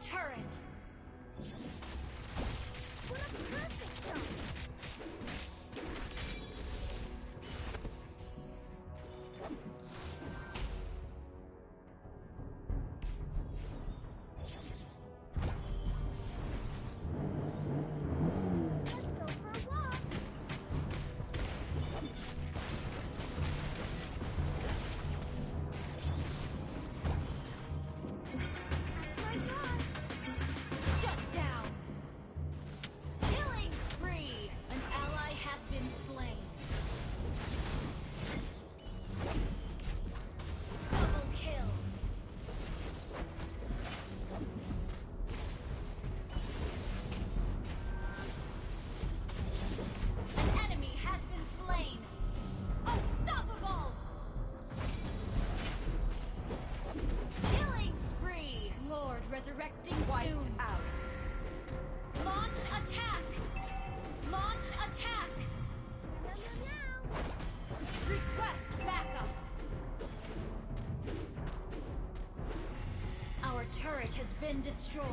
turret! What a perfect shot! Let's go for a walk! That's my dog! Shut down! Killing spree! An ally has been slain. Double kill! An enemy has been slain! Unstoppable! Killing spree! Lord resurrecting Wiped soon! out. Launch attack! Launch attack! Meow, meow, meow. Request backup! Our turret has been destroyed.